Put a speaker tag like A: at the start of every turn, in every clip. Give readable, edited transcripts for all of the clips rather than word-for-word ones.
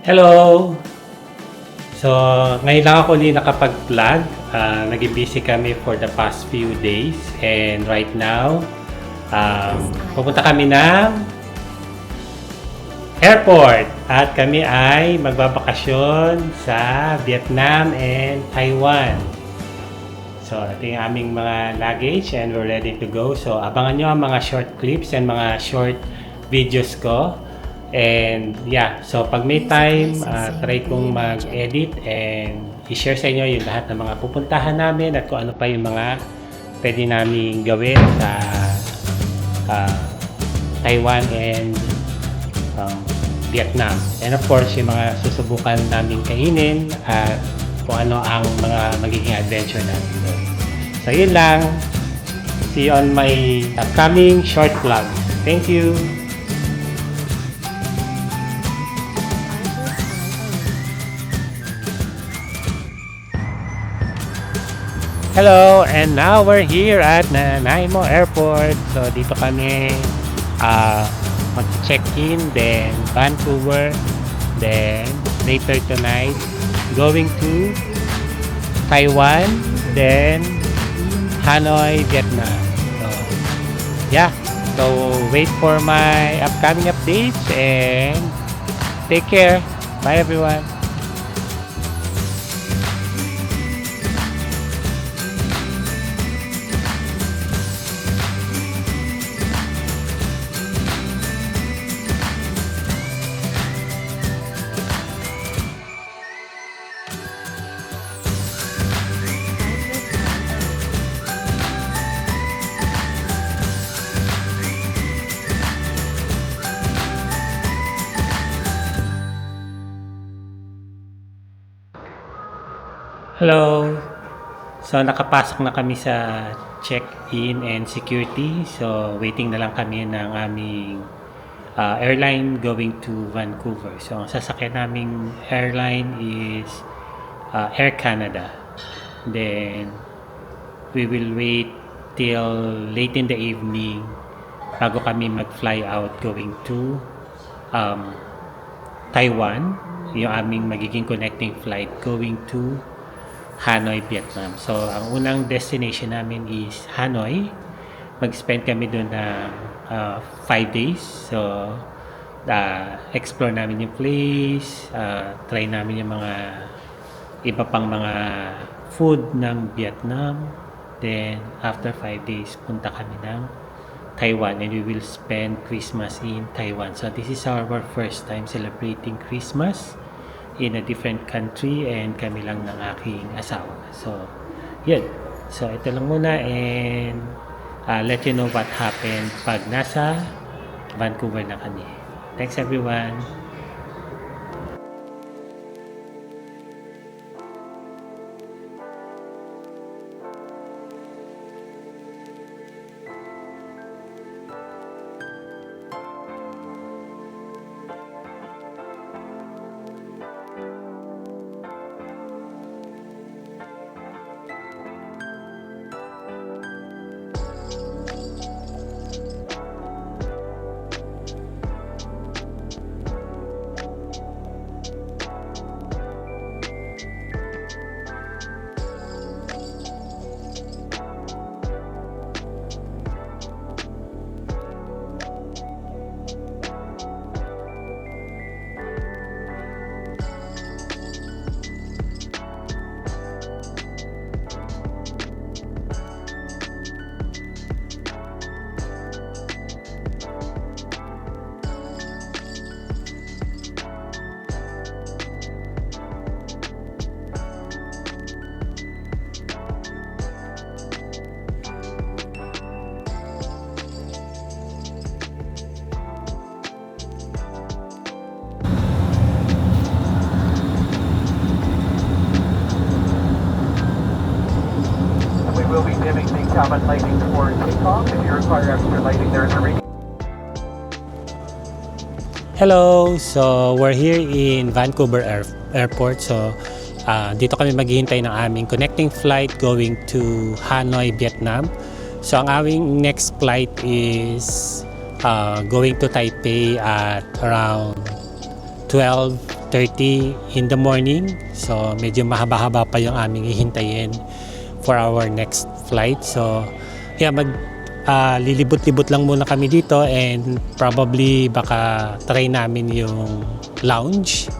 A: Hello! So, ngayon lang ako ulit nakapag-vlog. Naging busy kami for the past few days. And right now, pupunta kami ng airport. At kami ay magbabakasyon sa Vietnam and Taiwan. So, ito yung aming mga luggage and we're ready to go. So, abangan nyo ang mga short clips and mga short videos ko. And yeah, so pag may time, try kong mag-edit and i-share sa inyo yung lahat ng mga pupuntahan namin at kung ano pa yung mga pwede namin gawin sa Taiwan and Vietnam. And of course, yung mga susubukan namin kainin at kung ano ang mga magiging adventure natin doon. So yun lang. See you on my upcoming short vlog. Thank you! Hello, and now we're here at Nanaimo Airport. So dito kami mag-check-in, then Vancouver, then later tonight going to Taiwan, then Hanoi, Vietnam. So yeah, so wait for my upcoming updates and take care. Bye everyone. Hello! So nakapasok na kami sa check-in and security. So waiting na lang kami ng aming airline going to Vancouver. So ang sasakyan naming airline is Air Canada. Then we will wait till late in the evening bago kami mag-fly out going to Taiwan. Yung aming magiging connecting flight going to Hanoi, Vietnam. So, ang unang destination namin is Hanoi. Mag-spend kami doon ng 5 days. So, explore namin yung place, try namin yung mga iba pang mga food ng Vietnam. Then, after 5 days, punta kami ng Taiwan and we will spend Christmas in Taiwan. So, this is our first time celebrating Christmas in a different country and kami lang ng aking asawa. So, yun. So, ito lang muna and let you know what happened pag nasa Vancouver na kami. Thanks everyone!
B: Will be dimming the cabin lighting for takeoff. If you require extra lighting, there is a reading.
A: Hello! So, we're here in Vancouver Airport. So, dito kami maghihintay ng aming connecting flight going to Hanoi, Vietnam. So, ang aming next flight is going to Taipei at around 12 6:30 in the morning. So medyo mahaba-haba pa yung aming hihintayin for our next flight. So yeah, lilibot-libot lang muna kami dito and probably baka try namin yung lounge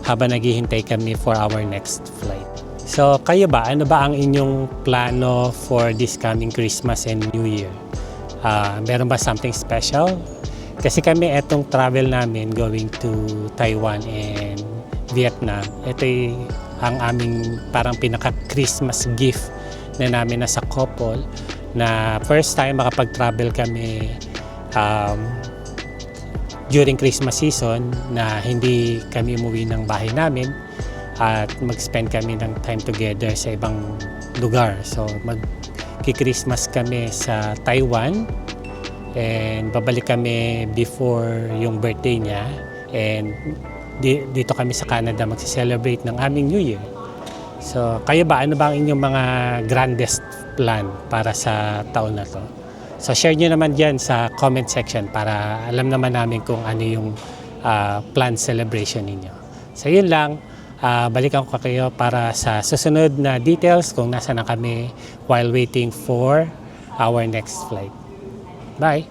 A: habang naghihintay kami for our next flight. So kayo ba, ano ba ang inyong plano for this coming Christmas and New Year? Meron ba something special? Kasi kami etong travel namin going to Taiwan and Vietnam. Ito ang aming parang pinaka-Christmas gift na namin as a couple, na first time makapag-travel kami during Christmas season na hindi kami umuwi ng bahay namin at mag-spend kami ng time together sa ibang lugar. So mag-Christmas kami sa Taiwan and babalik kami before yung birthday niya, and dito kami sa Canada magse-celebrate ng aming New Year. So kayo ba, ano ba ang inyong mga grandest plan para sa taon na to? So share nyo naman dyan sa comment section para alam naman namin kung ano yung planned celebration ninyo. So yun lang, balikan ko kayo para sa susunod na details kung nasa na kami while waiting for our next flight. Bye!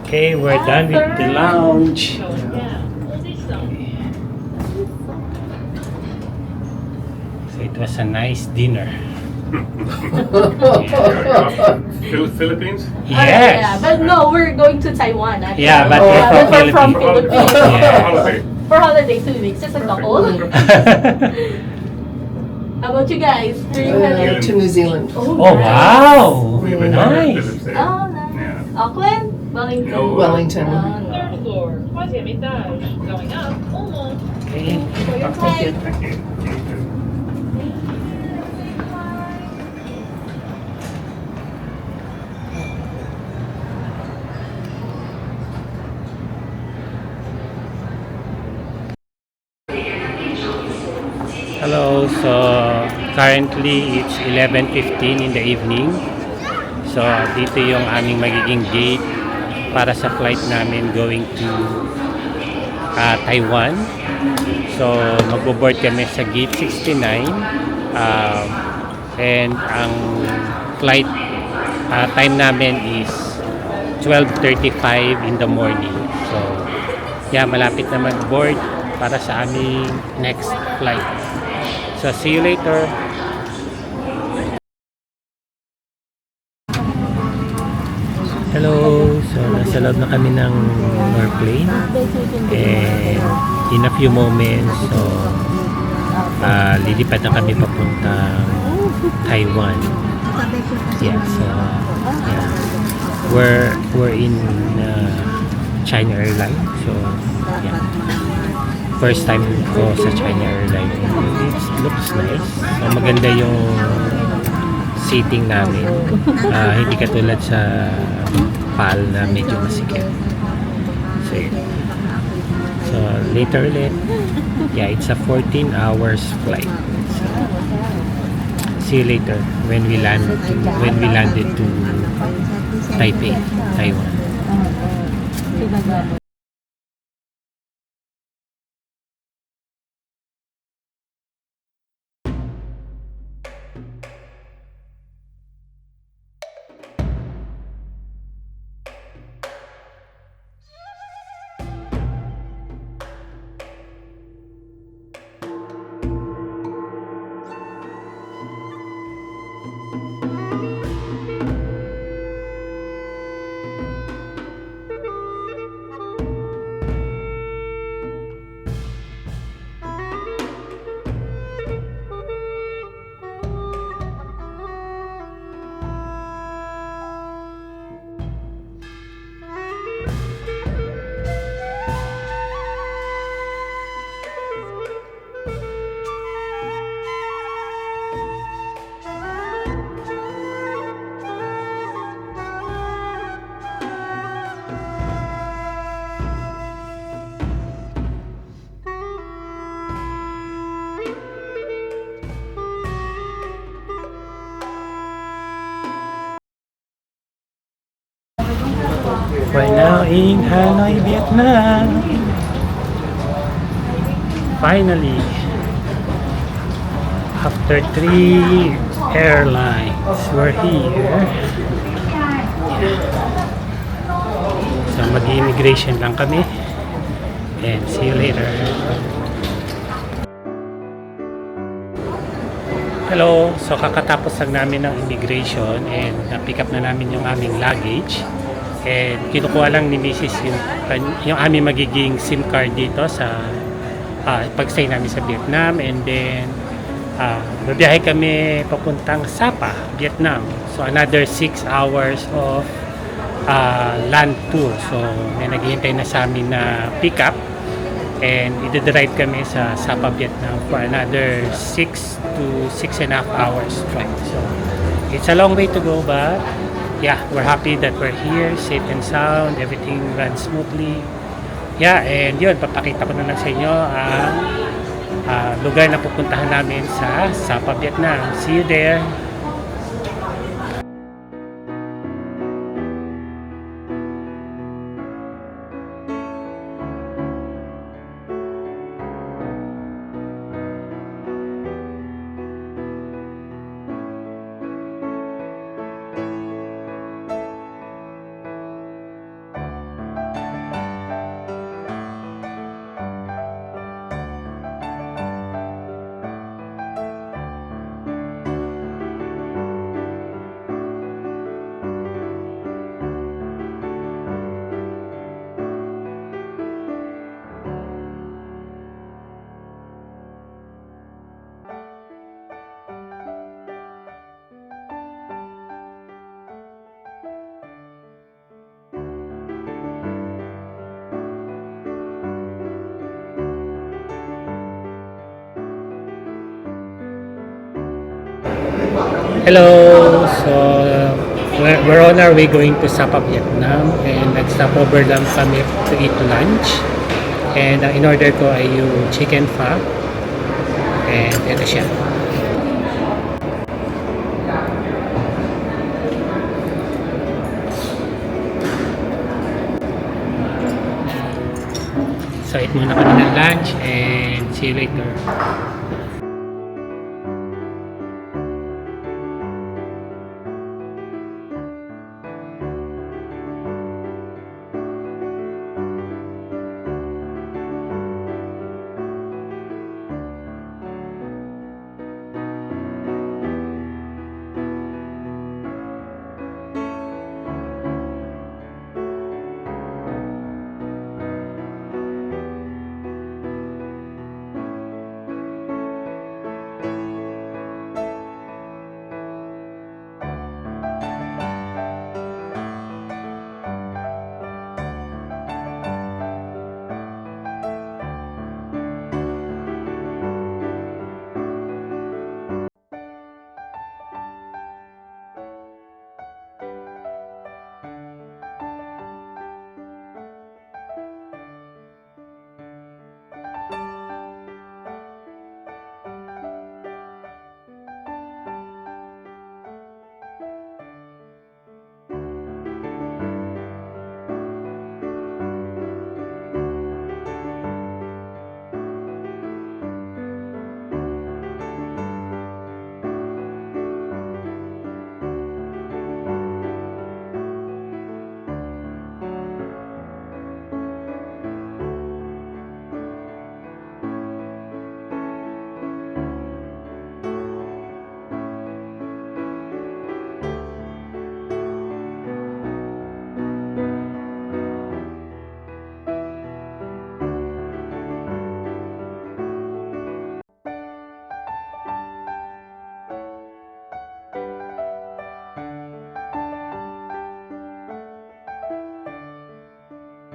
A: Okay, we're done with the lounge. So it was a nice dinner.
B: Philippines?
A: Yes.
C: Yeah, but no, we're going to Taiwan. Actually.
A: Yeah, but we're from
C: we're from
A: Philippines.
C: Philippines.
A: Yeah.
C: For holiday, 2 weeks, just a couple. How about you guys? Where you headed?
D: To New Zealand.
A: Oh wow!
B: We've been down in
A: Nice.
B: Philippines there.
C: Oh, nice.
B: Yeah.
C: Auckland? Wellington?
B: No,
D: Wellington.
C: No.
E: Third floor, troisième étage. Going up, on monte.
A: Okay.
C: For your
D: Thank you.
C: flight.
B: Thank you.
A: Hello, so currently it's 11:15 in the evening. So dito yung aming magiging gate para sa flight namin going to Taiwan. So magbo-board kami sa gate 69 and ang flight time namin is 12:35 in the morning. So yeah, malapit na mag-board para sa aming next flight. So see you later. Hello, so nasa loob na kami ng airplane and in a few moments so lilipad na kami papuntang Taiwan. Yeah, so yeah. We're in China Airlines, so yeah. First time ko sa China Airlines. It looks nice. So, maganda yung seating namin. Hindi katulad sa PAL na medyo masikip. So, yun. So later ulit. Yeah, it's a 14 hours flight. So, see you later when we landed to Taipei, Taiwan. We're now in Hanoi, Vietnam. Finally, after 3 airlines, we're here. So mag-immigration lang kami. And see you later. Hello! So kakatapos lang namin ng immigration and na-pick up na namin yung aming luggage. And kinukuha lang ni Mrs. yung aming magiging SIM card dito sa pag-stay namin sa Vietnam. And then babiyahe kami papuntang Sapa, Vietnam. So another 6 hours of land tour. So may naghihintay na sa amin na pick up. And i-drive kami sa Sapa, Vietnam for another 6 to 6.5 hours drive. So it's a long way to go, but yeah, we're happy that we're here, safe and sound, everything runs smoothly. Yeah, and yun, papakita ko na lang sa inyo ang lugar na pupuntahan namin sa Sapa, Vietnam. See you there! Hello! So, we're on our way going to Sapa, Vietnam, and nag-stop over lang kami to eat lunch. And ang in-order ko ay yung chicken pho. And ito siya. So, eat muna kami ng lunch and see you later.